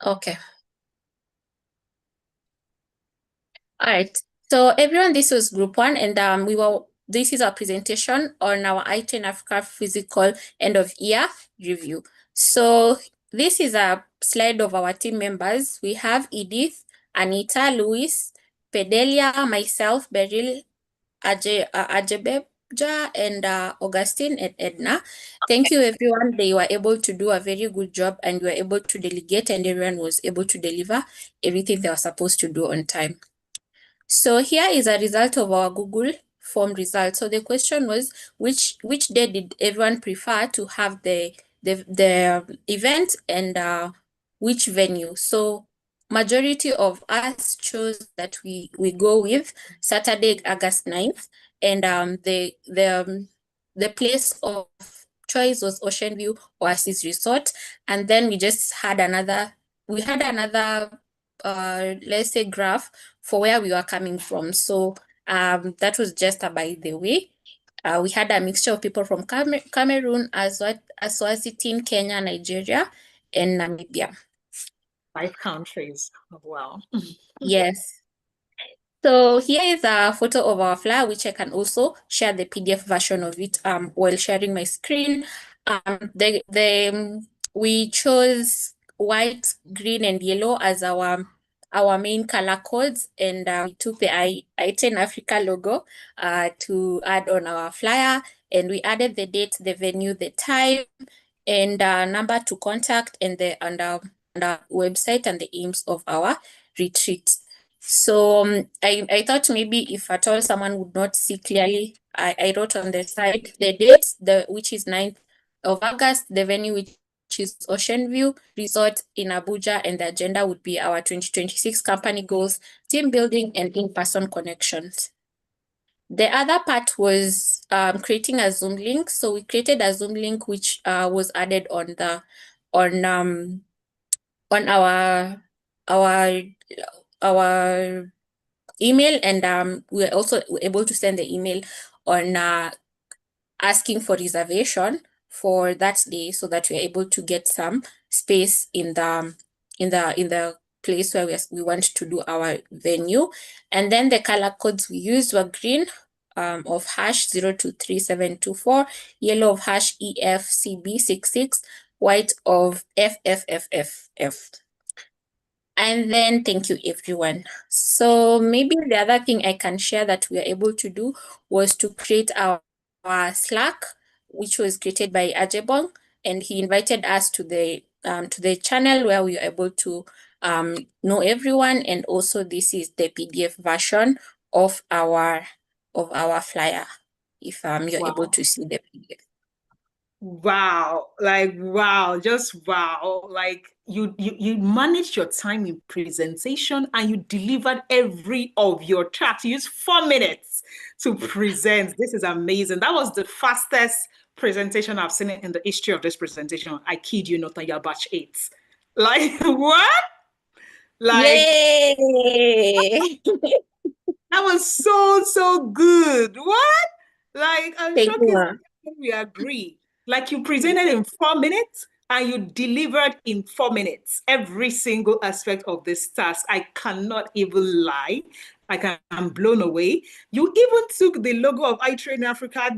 Okay. All right. So everyone, this was group one, and this is our presentation on our I10 Africa physical end of year review. So this is a slide of our team members. We have Edith, Anita, Louis, Pedelia, myself, Beryl, Ajebeja, and Augustine and Edna. Thank you, everyone. They were able to do a very good job, and were able to delegate, and everyone was able to deliver everything they were supposed to do on time. So here is a result of our Google form result. So the question was, which day did everyone prefer to have the event, and which venue? So majority of us chose that we go with Saturday, August 9th, and the place of choice was Ocean View Oasis Resort, and then we had another let's say graph for where we were coming from. So that was just a by the way. We had a mixture of people from Cameroon, Eswatini, Kenya, Nigeria, and Namibia. 5 countries. Wow. Yes. So here is a photo of our flyer, which I can also share the PDF version of it while sharing my screen. We chose white, green, and yellow as our main color codes, and we took the I10 Africa logo to add on our flyer, and we added the date, the venue, the time, and number to contact, and our website and the aims of our retreat. So I thought maybe if at all someone would not see clearly, I wrote on the side the date, which is 9th of August, the venue, which is Ocean View Resort in Abuja, and the agenda would be our 2026 company goals, team building, and in-person connections. The other part was creating a Zoom link. So we created a Zoom link which was added on our email, and we were also able to send the email on asking for reservation for that day, so that we're able to get some space in the place where we want to do our venue. And then the color codes we used were green of #023724, yellow of #EFCB66, white of FFFFF. And then thank you, everyone. So maybe the other thing I can share that we are able to do was to create our Slack, which was created by Ajebong, and he invited us to the channel where we are able to know everyone. And also this is the PDF version of our flyer, if you're able to see the PDF. Wow, like wow, just wow. Like you managed your time in presentation and you delivered every of your tracks. You used 4 minutes to present. This is amazing. That was the fastest presentation I've seen in the history of this presentation. I kid you not, on your batch 8. Like what? Like Yay! that was so good. What? Like I'm Thank sure you, Ma. we agree. Like you presented in 4 minutes and you delivered in 4 minutes every single aspect of this task. I cannot even lie. I'm blown away. You even took the logo of iTrain Africa,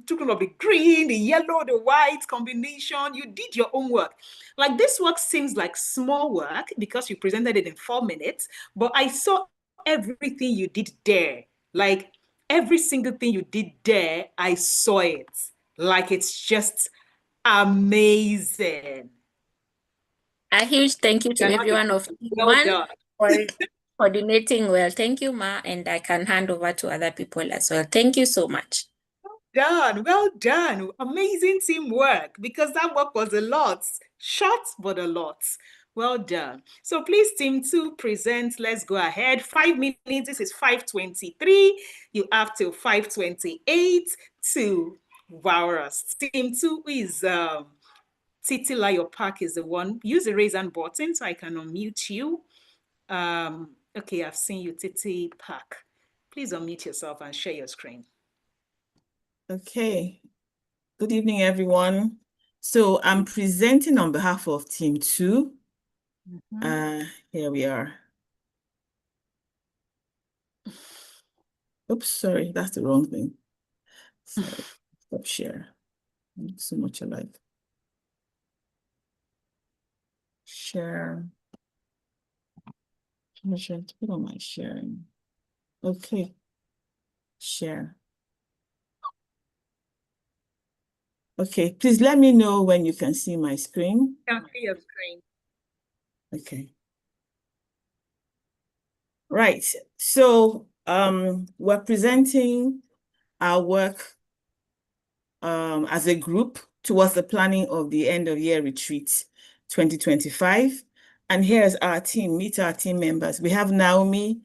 took of the green, the yellow, the white combination. You did your own work. Like this work seems like small work because you presented it in 4 minutes, but I saw everything you did there. Like every single thing you did there, I saw it. Like it's just amazing. A huge thank you to everyone of Well One done. for coordinating well. Thank you, Ma, and I can hand over to other people as well. Thank you so much. Done. Well done. Amazing teamwork because that work was a lot. Short, but a lot. Well done. So please, team 2, present. Let's go ahead. 5 minutes. This is 5:23. You have till 5:28 to wow us. Team 2 is Titi Layo Park is the one. Use the raise hand button so I can unmute you. Okay, I've seen you, Titi Park. Please unmute yourself and share your screen. Okay. Good evening, everyone. So I'm presenting on behalf of Team 2. Here we are. Oops, sorry, that's the wrong thing. Sorry, stop share. So much alike. Share. Permission to put on my sharing. Okay. Share. Okay, please let me know when you can see my screen. Can see your screen. Okay. Right. So we're presenting our work as a group towards the planning of the end of year retreat 2025. And here's our team. Meet our team members. We have Naomi,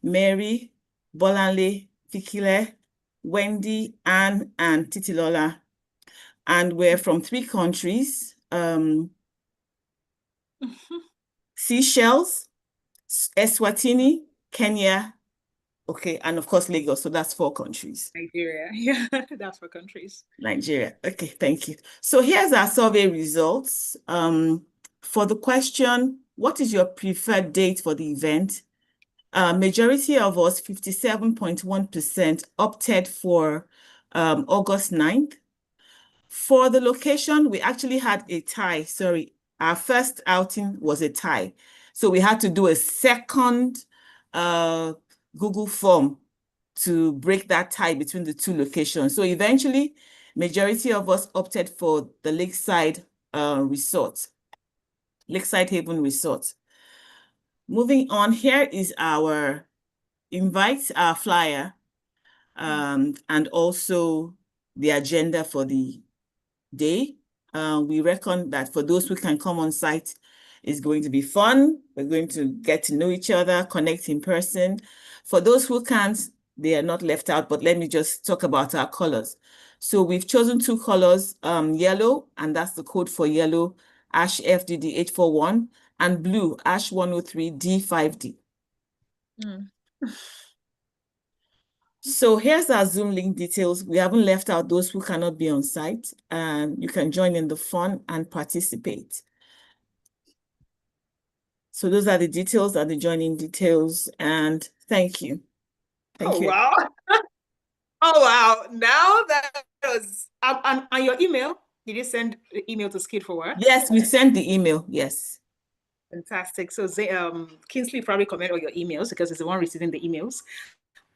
Mary, Bolanle, Fikile, Wendy, Anne, and Titilola. And we're from 3 countries, Seychelles, Eswatini, Kenya, okay, and of course Lagos, so that's 4 countries. Nigeria, yeah, that's 4 countries. Nigeria, okay, thank you. So here's our survey results. For the question, what is your preferred date for the event? Majority of us, 57.1%, opted for August 9th. For the location, we actually had a tie. Sorry, our first outing was a tie. So we had to do a second Google form to break that tie between the 2 locations. So eventually, majority of us opted for the Lakeside Resort, Lakeside Haven Resort. Moving on, here is our invite, our flyer, and also the agenda for the day. We reckon that for those who can come on site, it's going to be fun. We're going to get to know each other, connect in person. For those who can't, they are not left out, but let me just talk about our colors. So we've chosen 2 colors, yellow, and that's the code for yellow, ash FDD 841, and blue, ash 103 D5D. So here's our Zoom link details. We haven't left out those who cannot be on site, and you can join in the fun and participate. So those are the details, the joining details, and thank you. Thank you. Wow. Oh, wow. Now that was, and your email, did you send the email to Skid for Work? Yes, we sent the email, yes. Fantastic. So Kingsley probably comment on your emails because it's the one receiving the emails.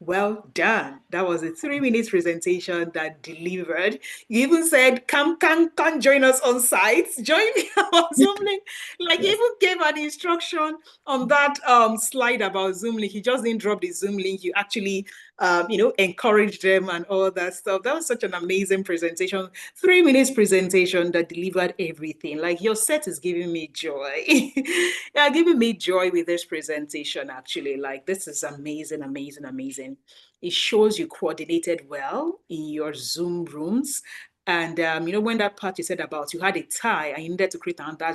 Well done. That was a 3-minute presentation that delivered. You even said, come join us on site. Join me on Zoom link. Like, yes. You even gave an instruction on that slide about Zoom link. You just didn't drop the Zoom link. You actually, encouraged them and all that stuff. That was such an amazing presentation. 3 minutes presentation that delivered everything. Like, your set is giving me joy. Yeah, giving me joy with this presentation, actually. Like, this is amazing, amazing, amazing. It shows you coordinated well in your Zoom rooms. And, when that part you said about you had a tie and you needed to create another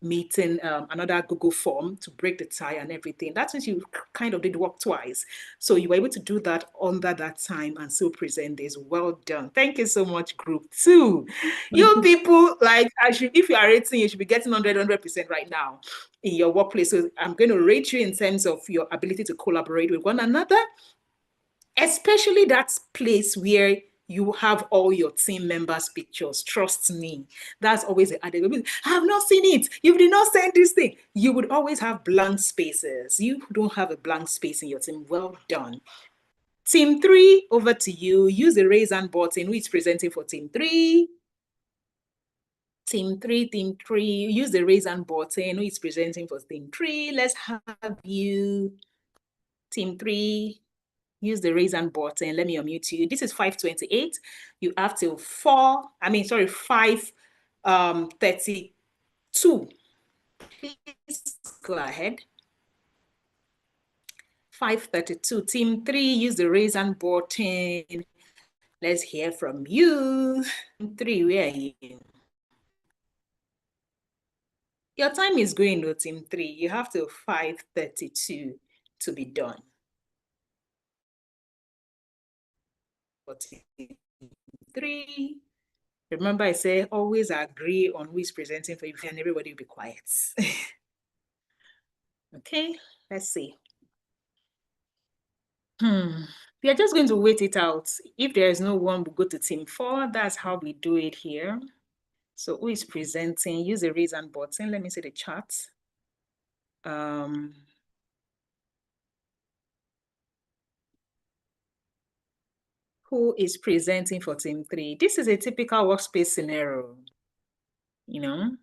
meeting, another Google form to break the tie and everything. That means you kind of did work twice. So you were able to do that under that time and still present this. Well done. Thank you so much, Group 2. You people, like, if you are rating, you should be getting 100% right now in your workplace. So I'm going to rate you in terms of your ability to collaborate with one another, especially that place where you have all your team members' pictures. Trust me, that's always the added. I have not seen it. You did not send this thing. You would always have blank spaces. You don't have a blank space in your team. Well done. Team 3, over to you. Use the raise hand button. Who is presenting for Team 3? Team 3. Use the raise hand button. Who is presenting for Team 3? Let's have you. Team 3. Use the raise hand button. Let me unmute you. This is 5:28. You have till 5:32. Please go ahead. 5:32. Team 3, use the raise hand button. Let's hear from you. Team 3, where are you? Your time is going, though, Team 3. You have till 5:32 to be done. For Team 3. Remember, I say always agree on who is presenting for you, and everybody will be quiet. Okay, let's see. We are just going to wait it out. If there is no one, we'll go to team 4. That's how we do it here. So who is presenting? Use the raise hand button. Let me see the chat. Who is presenting for team 3? This is a typical workspace scenario. You know,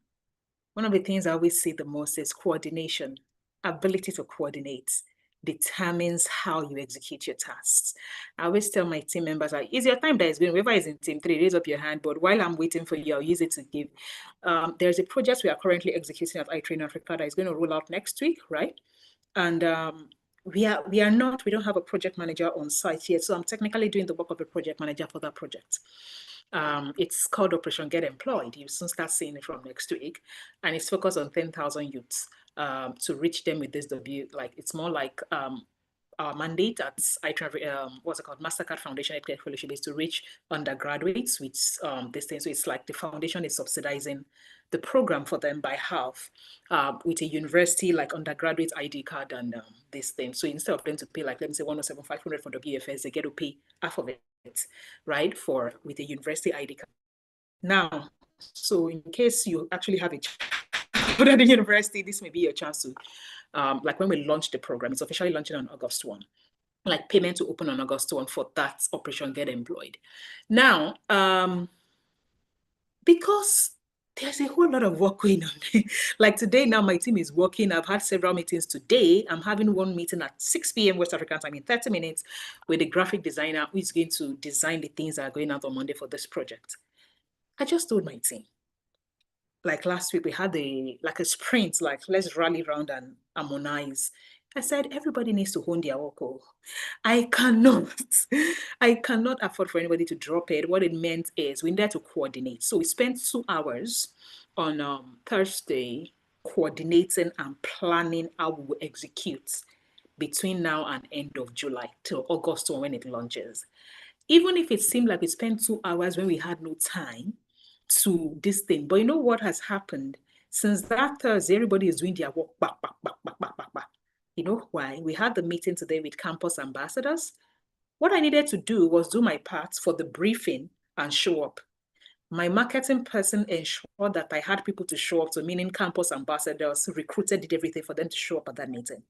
one of the things I always see the most is coordination. Ability to coordinate determines how you execute your tasks. I always tell my team members, like, is your time that is going, whoever is in team 3, raise up your hand, but while I'm waiting for you, I'll use it to give. There's a project we are currently executing at iTrain Africa that is going to roll out next week, right? And we don't have a project manager on site yet, so I'm technically doing the work of a project manager for that project. It's called Operation Get Employed. You soon start seeing it from next week, and it's focused on 10,000 youths to reach them with this it's more like our mandate at what's it called, Mastercard Foundation Education Fellowship is to reach undergraduates with this thing. So it's like the foundation is subsidizing the program for them by half with a university like undergraduate ID card and this thing. So instead of them to pay like, let me say 107,500 for WFS, they get to pay half of it, right? With a university ID card. Now, so in case you actually have a child at the university, this may be your chance to, like when we launched the program, it's officially launching on August 1. Like payment to open on August 1 for that Operation Get Employed. Now, because there's a whole lot of work going on. Like today now, my team is working. I've had several meetings today. I'm having one meeting at 6 p.m. West African time in 30 minutes with a graphic designer who is going to design the things that are going out on Monday for this project. I just told my team, like last week, we had a sprint, like let's rally around and harmonize. I said, everybody needs to hone their work. I cannot afford for anybody to drop it. What it meant is we needed to coordinate. So we spent 2 hours on Thursday coordinating and planning how we will execute between now and end of July till August when it launches. Even if it seemed like we spent 2 hours when we had no time to this thing. But you know what has happened? Since that Thursday, everybody is doing their work back. You know why? We had the meeting today with campus ambassadors. What I needed to do was do my part for the briefing and show up. My marketing person ensured that I had people to show up, so meaning campus ambassadors, recruited, did everything for them to show up at that meeting.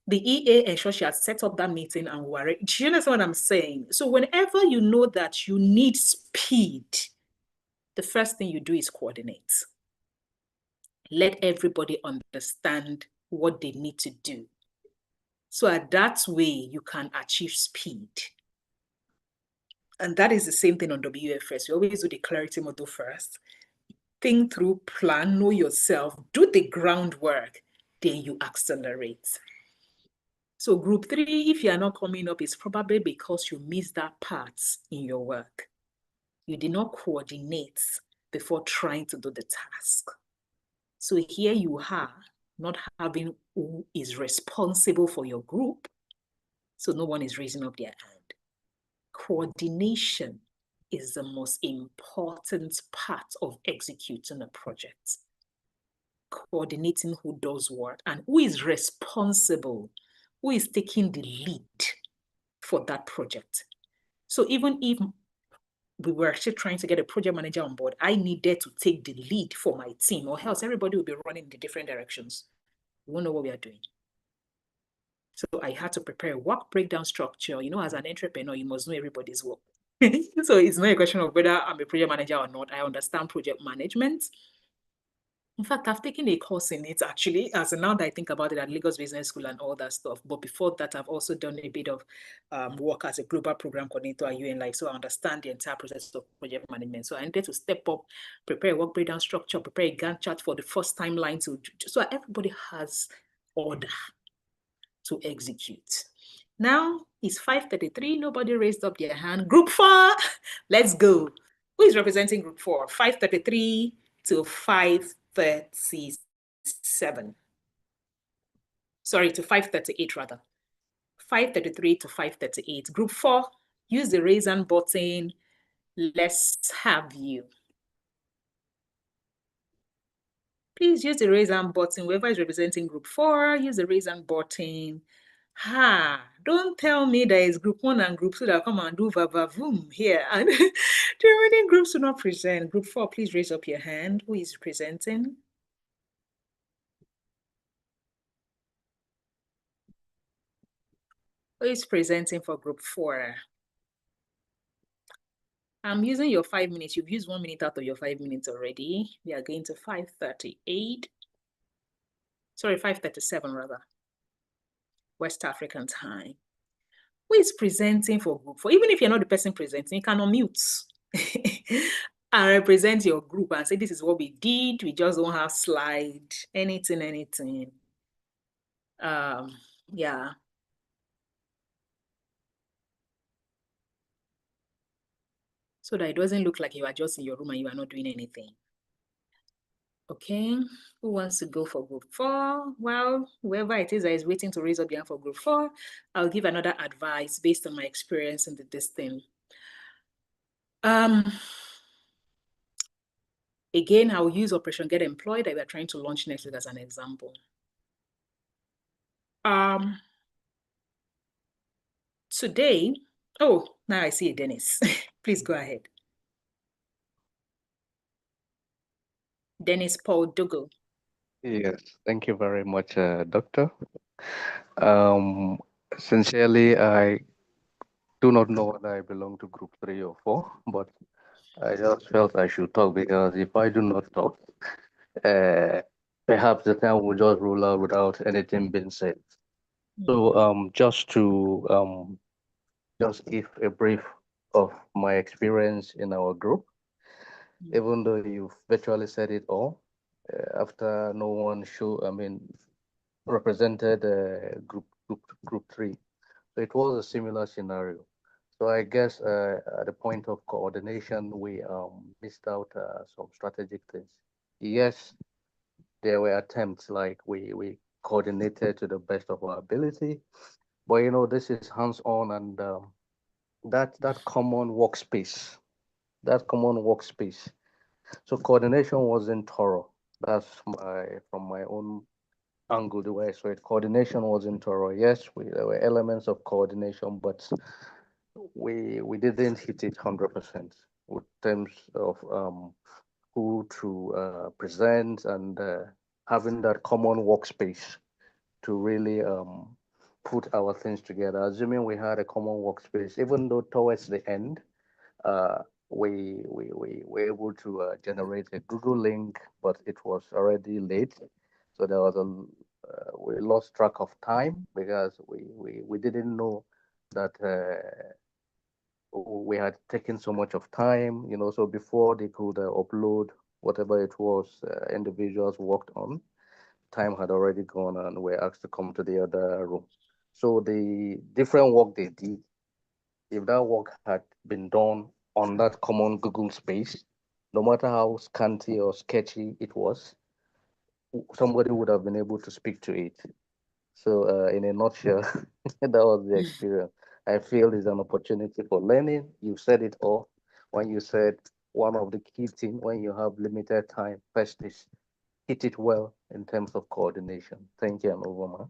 The EA ensured she had set up that meeting and do you understand what I'm saying? So whenever you know that you need speed, the first thing you do is coordinate. Let everybody understand what they need to do. So that way you can achieve speed. And that is the same thing on WFS. You always do the clarity model first. Think through, plan, know yourself, do the groundwork, then you accelerate. So group 3, if you are not coming up, it's probably because you missed that part in your work. You did not coordinate before trying to do the task. So here you are, not having who is responsible for your group. So no one is raising up their hand. Coordination is the most important part of executing a project. Coordinating who does what and who is responsible, who is taking the lead for that project. So even if we were actually trying to get a project manager on board, I needed to take the lead for my team, or else everybody will be running in the different directions. We won't know what we are doing. So I had to prepare a work breakdown structure. You know, as an entrepreneur, you must know everybody's work. So it's not a question of whether I'm a project manager or not. I understand project management. In fact, I've taken a course in it actually, as now that I think about it, at Lagos Business School and all that stuff. But before that, I've also done a bit of work as a global program coordinator at UN Life. So I understand the entire process of project management. So I needed to step up, prepare a work breakdown structure, prepare a Gantt chart for the first timeline, so everybody has order to execute. Now it's 5:33. Nobody raised up their hand. Group 4, let's go. Who is representing group 4? 5:33 to 5:37. Sorry, to 5:38 rather. 5:33 to 5:38. Group 4, use the raise hand button. Let's have you. Please use the raise hand button. Whoever is representing group 4, use the raise hand button. Don't tell me there is group 1 and group 2 that come and do va-va-voom here. And the remaining groups do not present. Group 4, please raise up your hand. Who is presenting? Who is presenting for group 4? I'm using your 5 minutes. You've used 1 minute out of your 5 minutes already. We are going to 5:38. Sorry, 5:37 rather. West African time. Who is presenting for group 4? Even if you're not the person presenting, you can unmute and represent your group and say, this is what we did. We just don't have slide, anything. Yeah. So that it doesn't look like you are just in your room and you are not doing anything. Okay, who wants to go for group 4? Well, whoever it is that is waiting to raise up their hand for group 4, I'll give another advice based on my experience in this thing. Again, I'll use Operation Get Employed that we are trying to launch next week as an example. Today, oh, now I see Dennis. Please go ahead. Dennis Paul Dougal. Yes, thank you very much, Doctor. Sincerely, I do not know whether I belong to group 3 or 4, but I just felt I should talk because if I do not talk, perhaps the time will just roll out without anything being said. So just to just give a brief of my experience in our group, even though you've virtually said it all, after no one represented group 3. So it was a similar scenario. So I guess at the point of coordination, we missed out some strategic things. Yes, there were attempts, like we coordinated to the best of our ability, but you know, this is hands-on, and that common workspace. So coordination wasn't thorough. That's from my own angle, the way I saw it. Coordination wasn't thorough. Yes, there were elements of coordination, but we didn't hit it 100% in terms of who to present and having that common workspace to really put our things together. Assuming we had a common workspace, even though towards the end, we were able to generate a Google link, but it was already late. So there was we lost track of time because we didn't know that we had taken so much of time, you know, so before they could upload whatever it was individuals worked on, time had already gone and were asked to come to the other room. So the different work they did, if that work had been done on that common Google space, no matter how scanty or sketchy it was, somebody would have been able to speak to it. So in a nutshell, that was the experience. I feel it's an opportunity for learning. You said it all when you said one of the key things when you have limited time, first is hit it well in terms of coordination. Thank you, and over.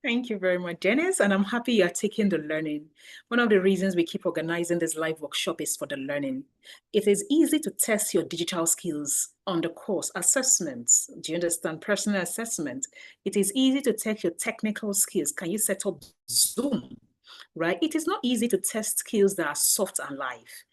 Thank you very much, Dennis, and I'm happy you're taking the learning. One of the reasons we keep organizing this live workshop is for the learning. It is easy to test your digital skills on the course assessments. Do you understand? Personal assessment. It is easy to test your technical skills. Can you set up Zoom? Right? It is not easy to test skills that are soft and live.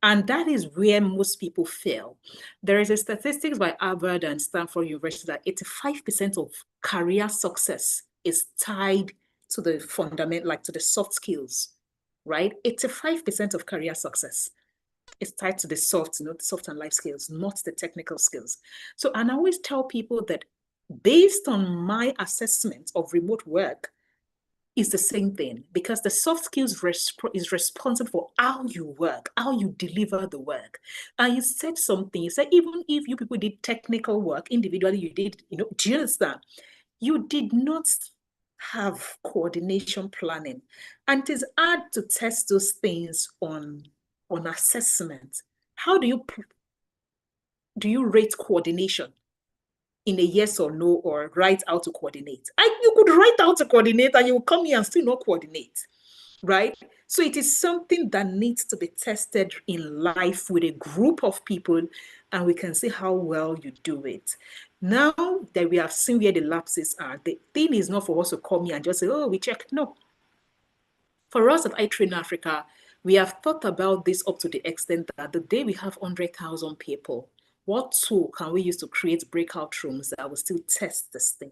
And that is where most people fail. There is a statistics by Harvard and Stanford University that 85% of career success is tied to the fundament, like to the soft skills, right? 85% of career success is tied to the soft, the soft and life skills, not the technical skills. So, and I always tell people that based on my assessment of remote work, is the same thing, because the soft skills is responsible for how you work, how you deliver the work. And you said something, you said, even if you people did technical work individually, you did, do you understand? You did not have coordination planning. And it is hard to test those things on assessment. How do you rate coordination in a yes or no or write how to coordinate. You could write how to coordinate and you will come here and still not coordinate, right? So it is something that needs to be tested in life with a group of people, and we can see how well you do it. Now that we have seen where the lapses are, the thing is not for us to come here and just say, oh, we check. No. For us at iTrain Africa, we have thought about this up to the extent that the day we have 100,000 people, what tool can we use to create breakout rooms that will still test this thing?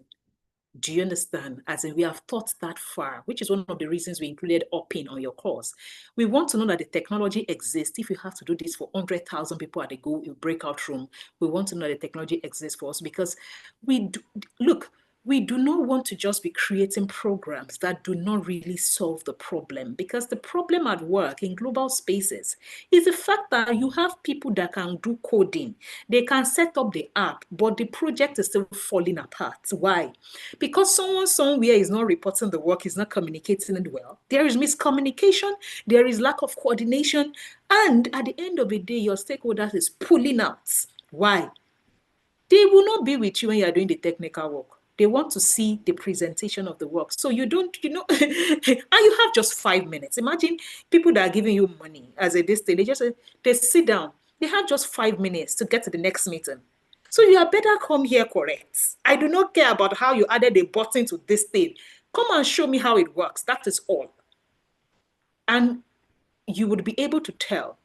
Do you understand? As in, we have thought that far, which is one of the reasons we included Opin on your course. We want to know that the technology exists. If you have to do this for 100,000 people at a go in breakout room, we want to know the technology exists for us, because we do not want to just be creating programs that do not really solve the problem, because the problem at work in global spaces is the fact that you have people that can do coding. They can set up the app, but the project is still falling apart. Why? Because someone somewhere is not reporting the work, is not communicating it well. There is miscommunication, there is lack of coordination, and at the end of the day, your stakeholders is pulling out. Why? They will not be with you when you are doing the technical work. They want to see the presentation of the work. So you don't, and you have just 5 minutes. Imagine people that are giving you money as a this thing, they sit down. They have just 5 minutes to get to the next meeting. So you are better come here correct. I do not care about how you added a button to this thing. Come and show me how it works. That is all. And you would be able to tell.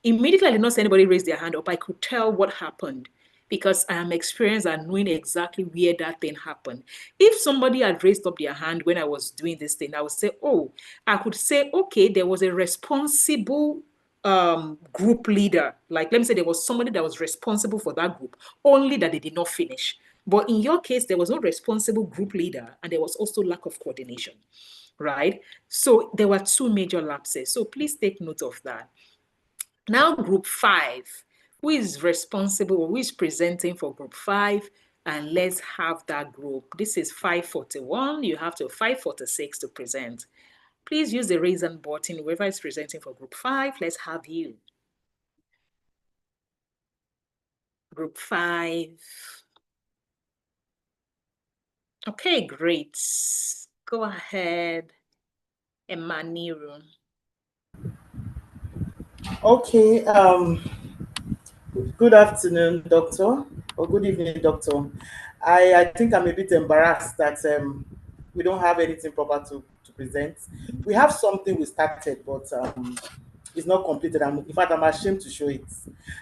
Immediately, I did not see anybody raise their hand up. I could tell what happened, because I am experienced and knowing exactly where that thing happened. If somebody had raised up their hand when I was doing this thing, I would say, oh, I could say, okay, there was a responsible group leader. Like, let me say there was somebody that was responsible for that group, only that they did not finish. But in your case, there was no responsible group leader, and there was also lack of coordination, right? So there were 2 major lapses. So please take note of that. Now, group 5, who is responsible or who is presenting for group 5? And let's have that group. This is 541. You have to 546 to present. Please use the raise hand button. Whoever is presenting for group 5, let's have you. Group 5. Okay, great. Go ahead, Emaniru. Okay, good afternoon, doctor, or good evening, doctor. I think I'm a bit embarrassed that we don't have anything proper to present. We have something we started, but it's not completed. In fact, I'm ashamed to show it.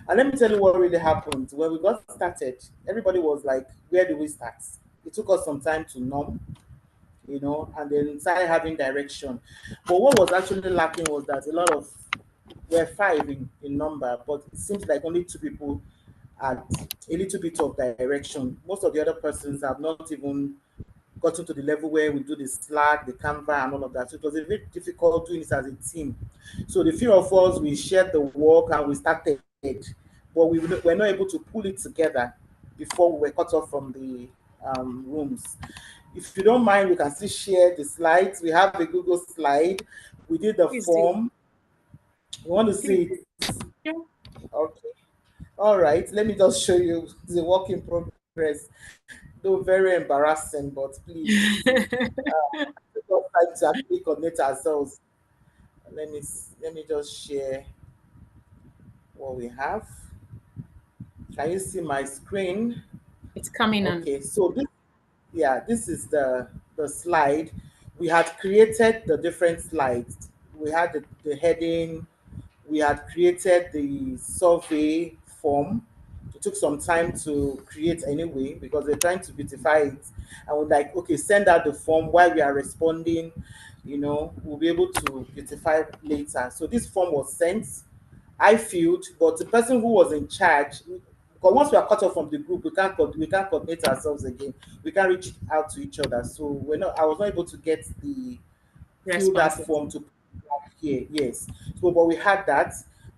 And let me tell you what really happened. When we got started, everybody was like, where do we start? It took us some time to numb, and then started having direction. But what was actually lacking was that a lot of, we're 5 in number, but it seems like only 2 people had a little bit of direction. Most of the other persons have not even gotten to the level where we do the Slack, the Canva, and all of that. So it was a bit difficult doing this as a team. So the few of us, we shared the work and we started, but we were not able to pull it together before we were cut off from the rooms. If you don't mind, we can still share the slides. We have the Google slide. We did the form. You want to see it? Yeah. Okay. All right. Let me just show you the work in progress. Though very embarrassing, but please, it's time to actually connect ourselves. Let me just share what we have. Can you see my screen? It's coming on. Okay. So this is the slide. We had created the different slides. We had the heading. We had created the survey form. It took some time to create anyway because we're trying to beautify it. And we're like, okay, send out the form while we are responding. We'll be able to beautify later. So this form was sent. I filled, but the person who was in charge, because once we are cut off from the group, we can't coordinate ourselves again. We can't reach out to each other. So I was not able to get fill that form to here. Yes. So, but we had that.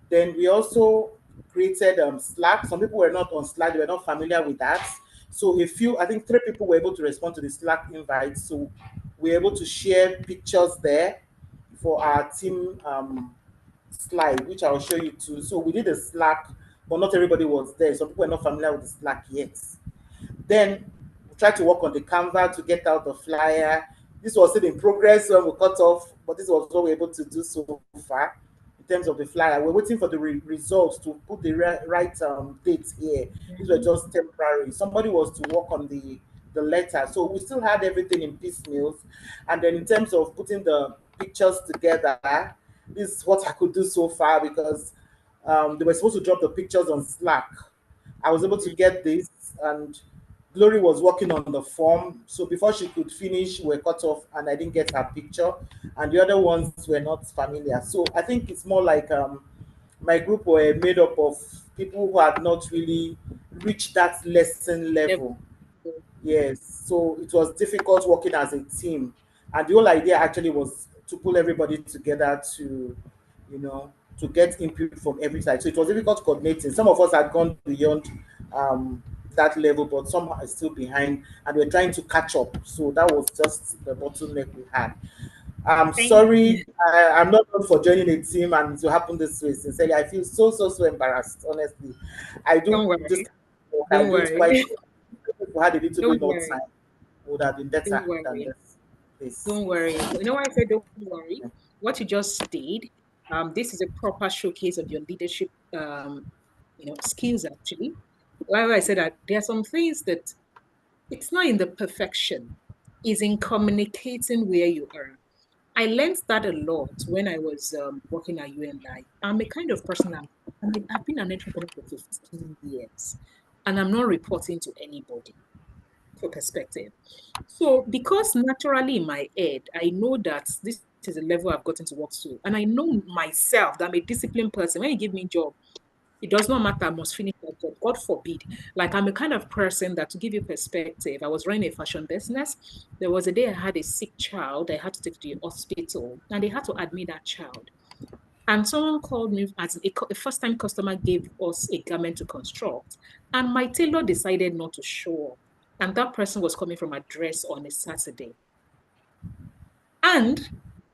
Then we also created Slack. Some people were not on Slack; they were not familiar with that. So I think 3 people were able to respond to the Slack invite. So we were able to share pictures there for our team slide, which I'll show you too. So we did a Slack, but not everybody was there. Some people were not familiar with the Slack yet. Then we tried to work on the Canva to get out the flyer. This was still in progress when we cut off, but this was what we were able to do so far in terms of the flyer. We're waiting for the results to put the right dates here. These were just temporary. Somebody was to work on the letter. So we still had everything in piecemeals. And then in terms of putting the pictures together, this is what I could do so far, because they were supposed to drop the pictures on Slack. I was able to get this, and Glory was working on the form. So before she could finish, we were cut off and I didn't get her picture. And the other ones were not familiar. So I think it's more like my group were made up of people who had not really reached that lesson level. Yes, so it was difficult working as a team. And the whole idea actually was to pull everybody together to, to get input from every side. So it was difficult coordinating. Some of us had gone beyond that level, but some are still behind, and we're trying to catch up. So that was just the bottleneck we had. I'm sorry, I'm not known for joining a team and to happen this way. Sincerely, I feel so embarrassed, honestly. I do. Don't worry. Just, Don't worry. If we had a little bit more time, it would have been better than this. Don't worry. You know why I said don't worry? What you just did, this is a proper showcase of your leadership, skills actually. Like I said, that there are some things that it's not in the perfection, it's in communicating where you are. I learned that a lot when I was working at UNLI. I'm a kind of person, I've been an entrepreneur for 15 years, and I'm not reporting to anybody for perspective. So because naturally in my head, I know that this is a level I've gotten to work to, and I know myself that I'm a disciplined person. When you give me a job, it does not matter, I must finish that job. God forbid. Like, I'm a kind of person that, to give you perspective, I was running a fashion business. There was a day I had a sick child I had to take to the hospital, and they had to admit that child. And someone called me as a first-time customer, gave us a garment to construct, and my tailor decided not to show up. And that person was coming from address on a Saturday. And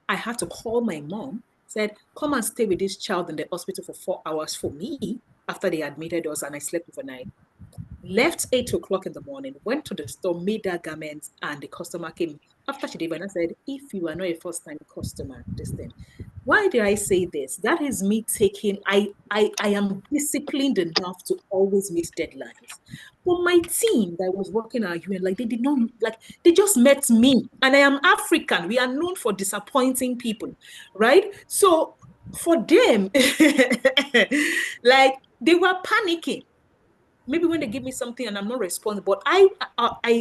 I had to call my mom, said, come and stay with this child in the hospital for 4 hours for me after they admitted us, and I slept overnight. Left 8 o'clock in the morning, went to the store, made that garment, and the customer came. After she did, and I said, if you are not a first-time customer, this thing. Why did I say this? That is me taking, I am disciplined enough to always meet deadlines. But my team that was working at UN, they did not, they just met me. And I am African. We are known for disappointing people, right? So for them, they were panicking. Maybe when they give me something and I'm not responding, but I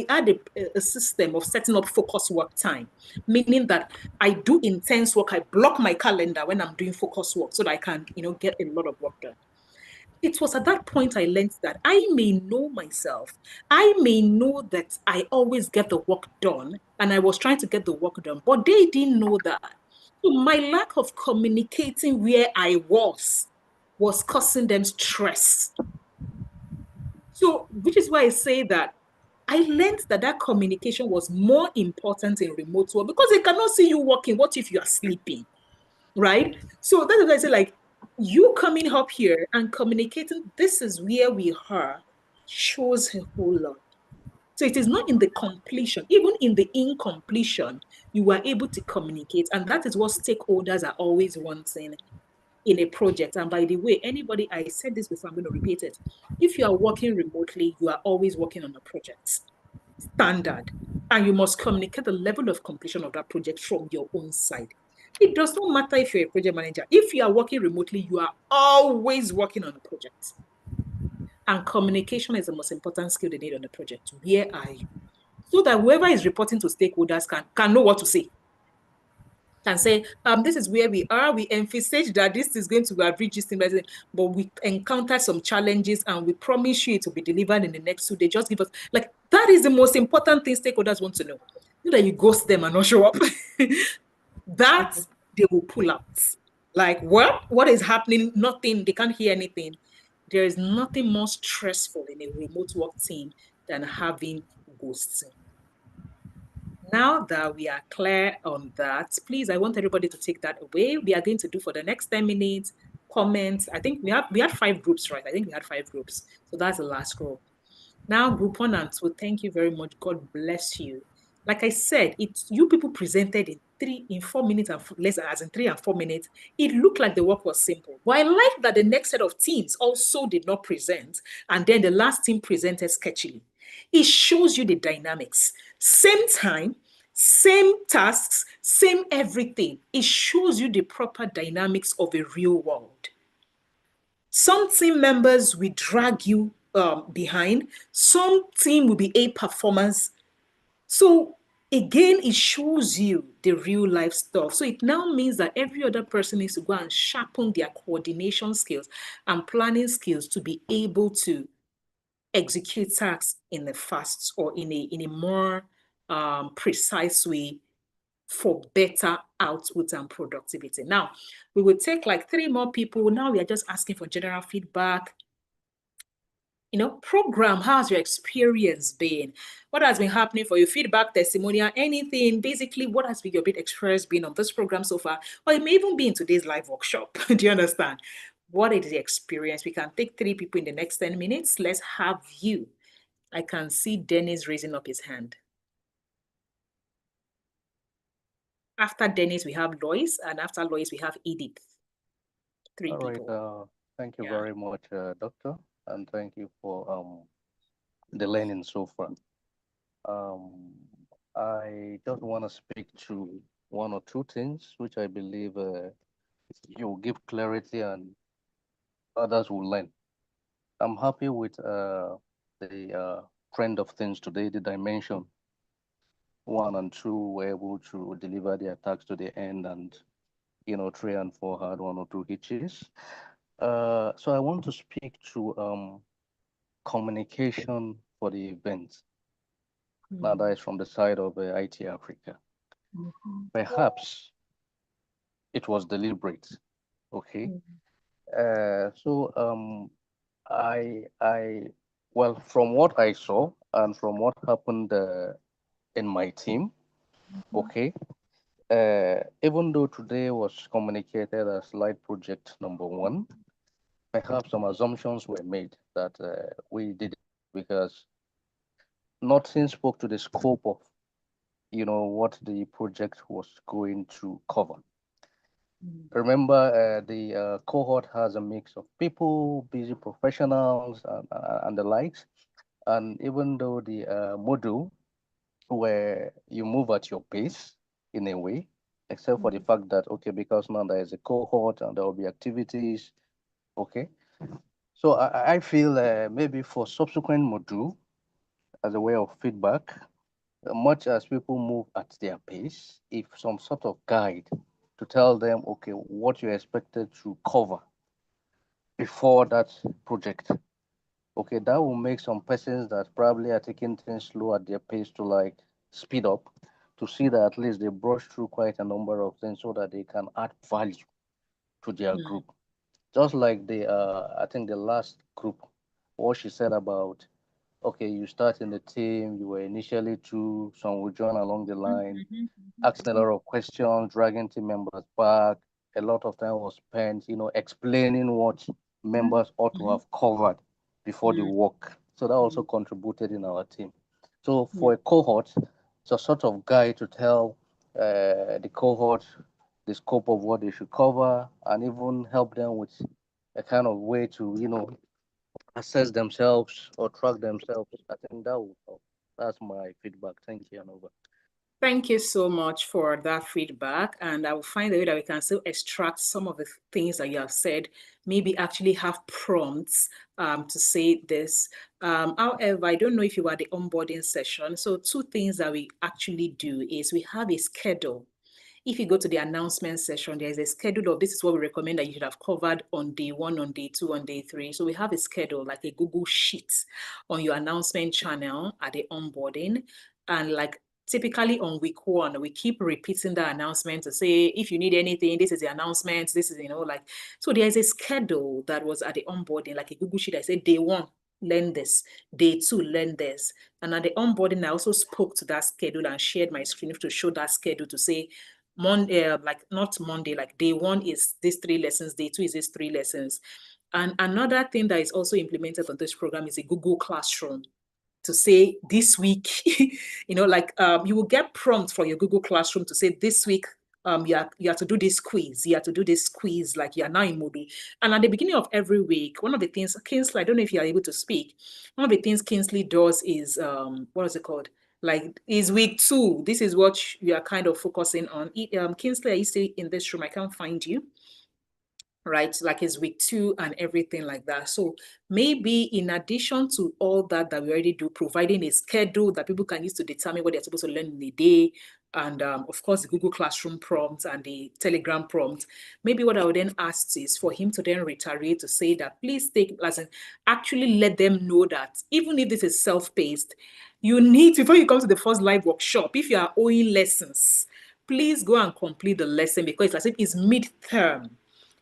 had a system of setting up focus work time, meaning that I do intense work. I block my calendar when I'm doing focus work so that I can, get a lot of work done. It was at that point I learned that I may know myself. I may know that I always get the work done, and I was trying to get the work done, but they didn't know that. So my lack of communicating where I was causing them stress. So, which is why I say that I learned that communication was more important in remote work, because they cannot see you working. What if you are sleeping, right? So that's why I say, you coming up here and communicating, this is where we are, shows a whole lot. So it is not in the completion, even in the incompletion, you are able to communicate. And that is what stakeholders are always wanting in a project. And by the way, anybody, I said this before, I'm going to repeat it. If you are working remotely, you are always working on a project. Standard. And you must communicate the level of completion of that project from your own side. It does not matter if you're a project manager. If you are working remotely, you are always working on a project. And communication is the most important skill they need on the project. Where are you? So that whoever is reporting to stakeholders can know what to say. And say, this is where we are. We emphasize that this is going to reach this thing, but we encountered some challenges, and we promise you it will be delivered in the next 2 days. Just give us, that is the most important thing stakeholders want to know. Not that you ghost them and not show up. That they will pull out. What is happening? Nothing. They can't hear anything. There is nothing more stressful in a remote work team than having ghosting. Now that we are clear on that, please, I want everybody to take that away. We are going to do for the next 10 minutes, comments. I think we had 5 groups, right? I think we had 5 groups. So that's the last group. Now, group 1 and 2, thank you very much. God bless you. Like I said, you people presented in 4 minutes and less, as in 3 and 4 minutes. It looked like the work was simple. But I like that the next set of teams also did not present, and then the last team presented sketchily. It shows you the dynamics. Same time, same tasks, same everything. It shows you the proper dynamics of a real world. Some team members will drag you behind. Some team will be A performance. So again, it shows you the real life stuff. So it now means that every other person needs to go and sharpen their coordination skills and planning skills to be able to execute tasks in a fast or in a more precise way for better output and productivity. Now, we will take like 3 more people. Now we are just asking for general feedback. Program, how's your experience been? What has been happening for you? Feedback, testimonial, anything. Basically, what has been your experience been on this program so far? Or it may even be in today's live workshop. Do you understand? What is the experience? We can take 3 people in the next 10 minutes. Let's have you. I can see Dennis raising up his hand. After Dennis, we have Lois, and after Lois, we have Edith. 3 All people. right. Thank you very much, Doctor, and thank you for the learning so far. I just want to speak to 1 or 2 things which I believe you will give clarity and others will learn. I'm happy with the trend of things today, the dimension. 1 and 2 were able to deliver their tasks to the end, and 3 and 4 had 1 or 2 hitches. So I want to speak to communication for the event. Now that is from the side of IT Africa. Perhaps it was deliberate, okay? Well, from what I saw and from what happened in my team, okay, even though today was communicated as light project number 1, perhaps some assumptions were made that we did because nothing spoke to the scope of, what the project was going to cover. Remember, the cohort has a mix of people, busy professionals, and the likes. And even though the module where you move at your pace in a way, except for the fact that, okay, because now there is a cohort and there will be activities, okay. So I feel maybe for subsequent module, as a way of feedback, much as people move at their pace, if some sort of guide to tell them, okay, what you're expected to cover before that project, okay, that will make some persons that probably are taking things slow at their pace to like speed up, to see that at least they brush through quite a number of things so that they can add value to their group. Just like the, I think the last group, what she said about, okay, you start in the team, you were initially 2, some will join along the line, asking a lot of questions, dragging team members back. A lot of time was spent, explaining what members ought to have covered before the work. So that also contributed in our team. So for a cohort, it's a sort of guide to tell the cohort the scope of what they should cover and even help them with a kind of way to, assess themselves or track themselves. I think that will help. That's my feedback. Thank you, Anova. Thank you so much for that feedback. And I will find a way that we can still extract some of the things that you have said, maybe actually have prompts to say this. However, I don't know if you were at the onboarding session. So 2 things that we actually do is we have a schedule. If you go to the announcement session, there's a schedule of this is what we recommend that you should have covered on day 1, on day 2, on day 3. So we have a schedule like a Google Sheet on your announcement channel at the onboarding. And like typically on week 1, we keep repeating the announcement to say, if you need anything, this is the announcement, this is, so there's a schedule that was at the onboarding, like a Google Sheet. I said, day 1, learn this, day 2, learn this. And at the onboarding, I also spoke to that schedule and shared my screen to show that schedule to say, Monday, like not Monday, like day 1 is these 3 lessons, day 2 is these 3 lessons. And another thing that is also implemented on this program is a Google Classroom. to say this week, like you will get prompts for your Google Classroom to say this week, you have to do this quiz. You have to do this quiz, like you are now in Moodle. And at the beginning of every week, one of the things, Kingsley, I don't know if you are able to speak. One of the things Kingsley does is, what is it called? Like, is week 2. This is what you are kind of focusing on. Kingsley, are you still in this room? I can't find you. Right, like it's week 2 and everything like that. So maybe in addition to all that we already do, providing a schedule that people can use to determine what they're supposed to learn in a day, and of course the Google Classroom prompt and the Telegram prompt, maybe what I would then ask is for him to then reiterate to say that please take, actually let them know that even if this is self-paced, you need, before you come to the first live workshop, if you are owing lessons, please go and complete the lesson, because it's as if it's mid-term.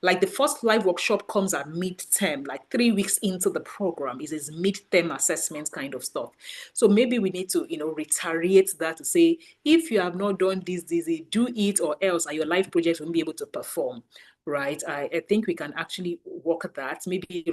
Like the first live workshop comes at mid-term, like 3 weeks into the program is his mid-term assessment kind of stuff. So maybe we need to, reiterate that to say, if you have not done this, do it, or else your life projects won't be able to perform, right? I think we can actually work that, maybe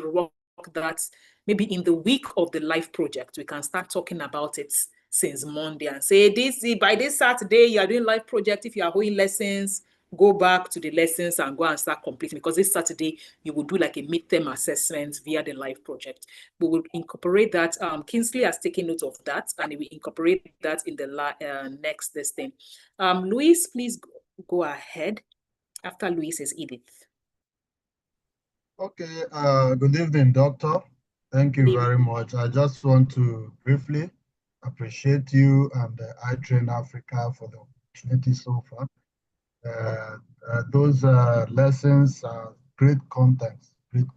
maybe in the week of the life project, we can start talking about it since Monday and say, by this Saturday, you are doing life project. If you are holding lessons, go back to the lessons and go and start completing, because this Saturday you will do like a midterm assessment via the live project. We will incorporate that. Kingsley has taken note of that, and we incorporate that in the next thing. Luis, please go ahead. After Luis is Edith. Okay, good evening, Doctor. Thank you very much. I just want to briefly appreciate you and iTrain Africa for the opportunity so far. Those lessons are great content. And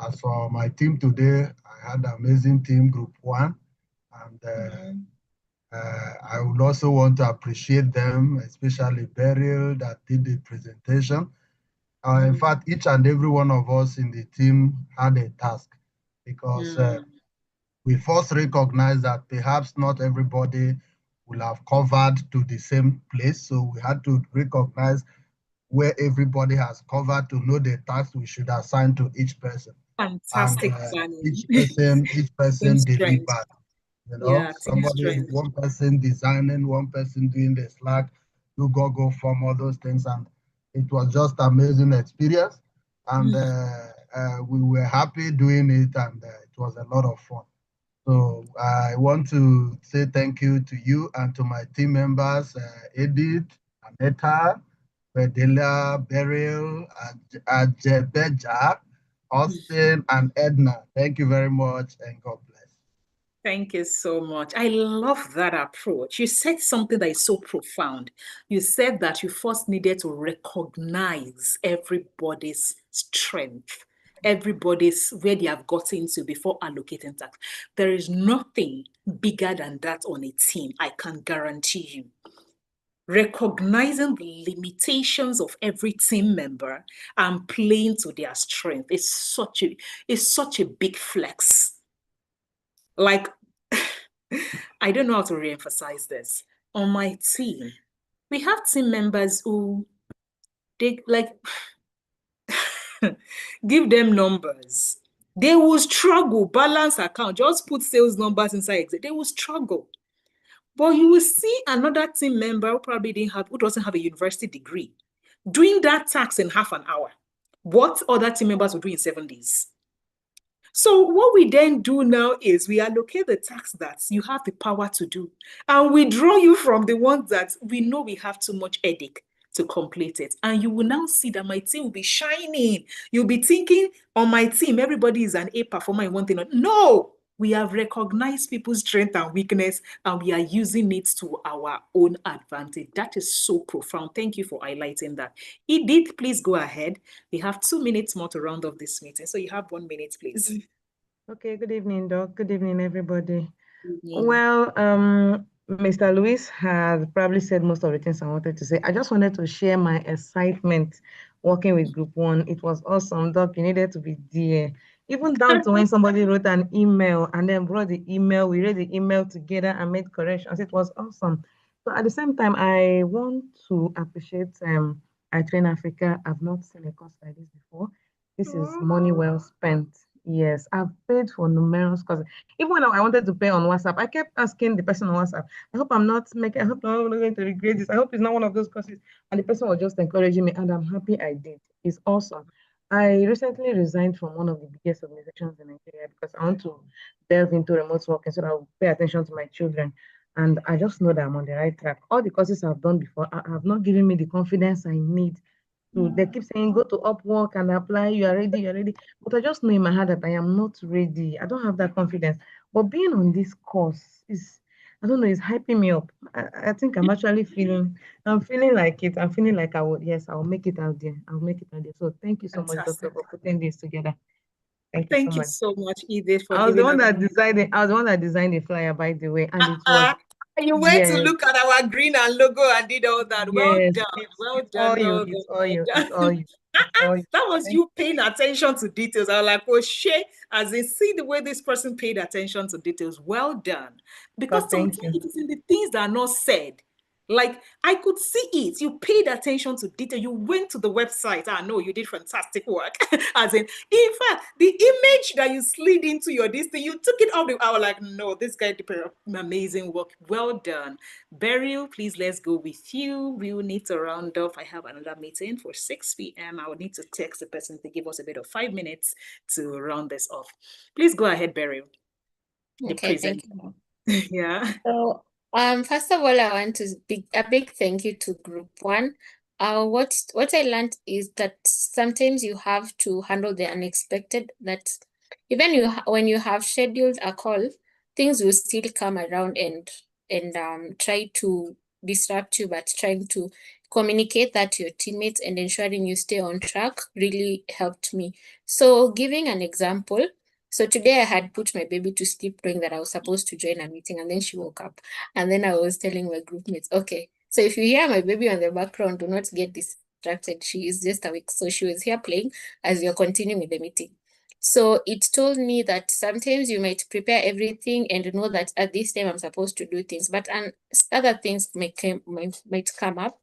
as for my team today, I had an amazing team, Group 1, and I would also want to appreciate them, especially Beryl that did the presentation. In fact, each and every one of us in the team had a task, because we first recognized that perhaps not everybody will have covered to the same place. So we had to recognize where everybody has covered to know the task we should assign to each person. Fantastic planning. Each person delivered. One person designing, one person doing the Slack, do Google form, all those things. And it was just amazing experience. And we were happy doing it, and it was a lot of fun. So I want to say thank you to you and to my team members, Edith, Aneta, Bedelia, Beryl, Ajebeja, Austin, and Edna. Thank you very much, and God bless. Thank you so much. I love that approach. You said something that is so profound. You said that you first needed to recognize everybody's strength, everybody's where they have gotten to before allocating tasks. There is nothing bigger than that on a team, I can guarantee you. Recognizing the limitations of every team member and playing to their strength is such a big flex. Like, I don't know how to reemphasize this. On my team, we have team members who, they like, give them numbers. They will struggle, balance account, just put sales numbers inside Excel. They will struggle. But you will see another team member who doesn't have a university degree doing that task in half an hour. What other team members will do in 7 days? So what we then do now is we allocate the tasks that you have the power to do, and we draw you from the ones that we know we have too much headache to complete it. And you will now see that my team will be shining. You'll be thinking, on my team, everybody is an A performer in one thing. No, we have recognized people's strength and weakness, and we are using it to our own advantage. That is so profound. Thank you for highlighting that. Edith, please go ahead. We have 2 minutes more to round off this meeting. So you have 1 minute, please. Okay, good evening, Doc. Good evening, everybody. Good evening. Well, Mr. Luis has probably said most of the things I wanted to say. I just wanted to share my excitement working with Group 1. It was awesome, Doc. You needed to be there. Even down to when somebody wrote an email and then brought the email, we read the email together and made corrections. It was awesome. So at the same time, I want to appreciate iTrain Africa. I've not seen a course like this before. This is money well spent. Yes, I've paid for numerous courses. Even when I wanted to pay on WhatsApp, I kept asking the person on WhatsApp, I hope I'm not going to regret this. I hope it's not one of those courses. And the person was just encouraging me, and I'm happy I did. It's awesome. I recently resigned from one of the biggest organizations in Nigeria because I want to delve into remote work and so that I'll pay attention to my children. And I just know that I'm on the right track. All the courses I've done before have not given me the confidence I need. They keep saying, go to Upwork and apply, you are ready. But I just know in my heart that I am not ready. I don't have that confidence. But being on this course is, I don't know, it's hyping me up. I think I'm actually I'm feeling like it. I'm feeling like I'll make it out there. I'll make it out there. So thank you so much, Doctor, Fantastic. for putting this together. Thank you so Thank you much. so much, Edith, for I was the giving one us. I was the one that designed the flyer, by the way, and it was, You went to yes, look at our green and logo and did all that. Well yes, done. Well it's done. all you, Well done. it's all Well you, done. it's all you, it's all you. That was Thank you paying attention to details. I was like, oh, shit, as they see the way this person paid attention to details. Well done. Because God, thank sometimes you. it is in the things that are not said. Like, I could see it. You paid attention to detail. You went to the website. I know you did fantastic work. As in fact, the image that you slid into your this thing, you took it off. I was like, no, this guy did amazing work. Well done. Beryl, please, let's go with you. We will need to round off. I have another meeting for 6 p.m. I will need to text the person to give us a bit of 5 minutes to round this off. Please go ahead, Beryl. Okay, thank you. Yeah. So, first of all, I want to a big thank you to Group 1. What I learned is that sometimes you have to handle the unexpected. That even when you have scheduled a call, things will still come around and try to disrupt you, but trying to communicate that to your teammates and ensuring you stay on track really helped me. So, giving an example. So today I had put my baby to sleep knowing that I was supposed to join a meeting, and then she woke up. And then I was telling my group mates, okay, so if you hear my baby on the background, do not get distracted. She is just awake. So she was here playing as we are continuing with the meeting. So it told me that sometimes you might prepare everything and know that at this time I'm supposed to do things, but other things might come up.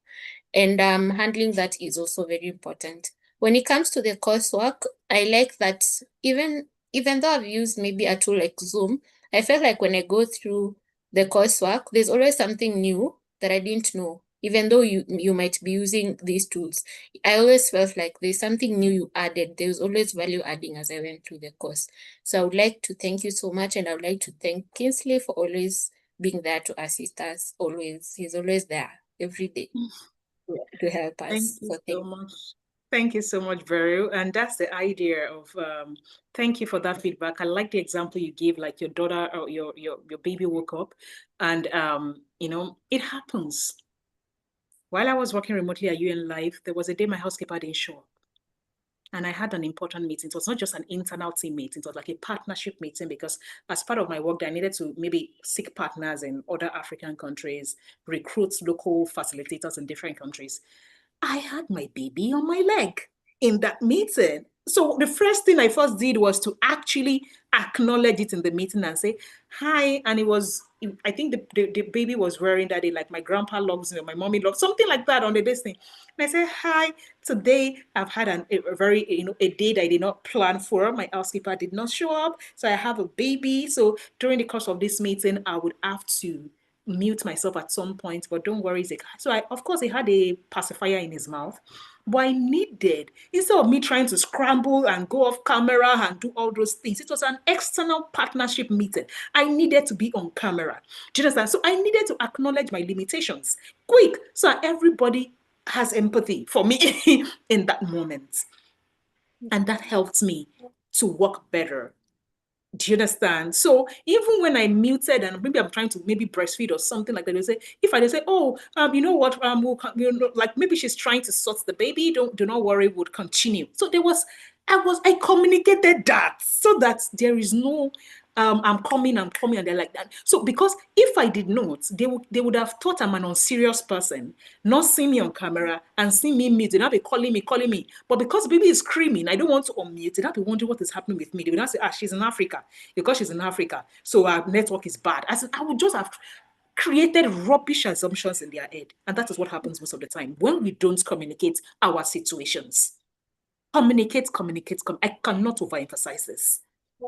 And handling that is also very important. When it comes to the coursework, I like that even though I've used maybe a tool like Zoom, I felt like when I go through the coursework, there's always something new that I didn't know. Even though you might be using these tools, I always felt like there's something new you added. There's always value adding as I went through the course. So I would like to thank you so much, and I would like to thank Kingsley for always being there to assist us. Always, he's always there every day to help us. Thank you so much. Thank you so much, Beryl. And that's the idea of thank you for that feedback. I like the example you gave, like your daughter or your baby woke up, and it happens. While I was working remotely at UN Live, there was a day my housekeeper didn't show up. And I had an important meeting. It was not just an internal team meeting, it was like a partnership meeting, because as part of my work, I needed to maybe seek partners in other African countries, recruit local facilitators in different countries. I had my baby on my leg in that meeting. So the first thing I first did was to actually acknowledge it in the meeting and say, hi. And it was, I think the baby was wearing that day, like my grandpa loves me, my mommy loves, something like that on the this thing. And I said, hi, today I've had a very, a day that I did not plan for. My housekeeper did not show up. So I have a baby. So during the course of this meeting, I would have to mute myself at some point, but don't worry. So of course, he had a pacifier in his mouth, but I needed, instead of me trying to scramble and go off camera and do all those things, it was an external partnership meeting. I needed to be on camera. Do you understand? So I needed to acknowledge my limitations quick, so everybody has empathy for me in that moment. And that helped me to work better. Do you understand? So even when I muted and maybe I'm trying to maybe breastfeed or something like that, they say, if I say, oh, you know what, like maybe she's trying to sort the baby, do not worry, would continue. So I communicated that so that there is no, I'm coming, and they're like that. So because if I did not, they would have thought I'm an unserious person, not see me on camera and see me mute. They'd not be calling me. But because baby is screaming, I don't want to unmute. They'd not be wondering what is happening with me. They would not say, she's in Africa. Because she's in Africa, so our network is bad. I would just have created rubbish assumptions in their head. And that is what happens most of the time when we don't communicate our situations. Communicate. I cannot overemphasize this.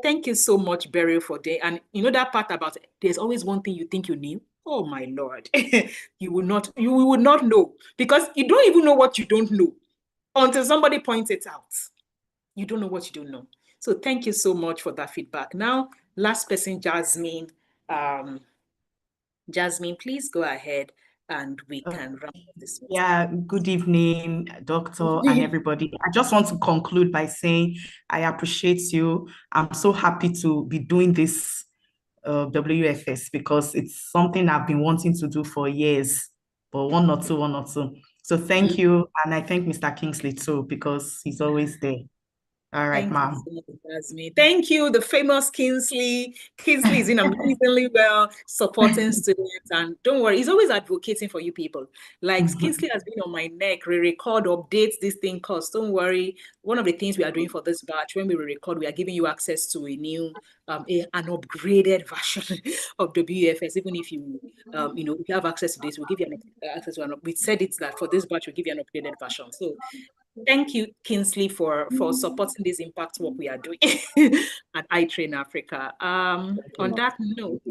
Thank you so much, Beryl, for day. And you know that part about there's always one thing you think you knew. Oh my Lord, you will not know, because you don't even know what you don't know until somebody points it out. You don't know what you don't know. So thank you so much for that feedback. Now, last person, Jasmine. Jasmine, please go ahead and we can wrap up this meeting. Yeah, good evening, Doctor, and everybody. I just want to conclude by saying I appreciate you. I'm so happy to be doing this WFS, because it's something I've been wanting to do for years, but one or two. So thank you, and I thank Mr. Kingsley too, because he's always there. All right, ma'am. Thank you so much, Jasmine. Thank you, the famous Kingsley. Kingsley is in amazingly well, supporting students, and don't worry, he's always advocating for you people. Like Kingsley has been on my neck, re-record, updates, this thing costs. Don't worry. One of the things we are doing for this batch, when we re-record, we are giving you access to a new, an upgraded version of WFS. Even if you, if you have access to this, we'll give you access to we said it's that for this batch, we'll give you an upgraded version. So thank you, Kingsley, for supporting this impact work we are doing at iTrain Africa. On that note,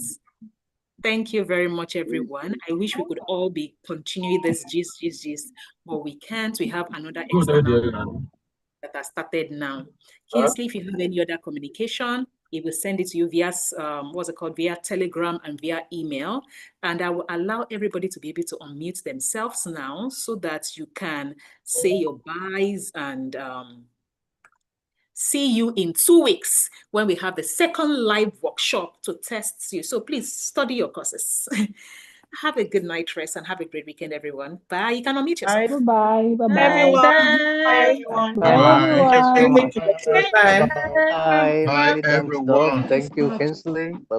thank you very much, everyone. I wish we could all be continuing this gist, but we can't. We have another external that has started now. Kingsley, if you have any other communication, it will send it to you via via Telegram and via email. And I will allow everybody to be able to unmute themselves now so that you can say your byes, and see you in 2 weeks when we have the second live workshop to test you. So please study your courses. Have a good night rest and have a great weekend, everyone. Bye. You can unmute yourself. Bye. Everyone. Bye. Everyone. Bye. Bye, Bye, many thanks, Doc. everyone. Thank you, Kingsley. Bye.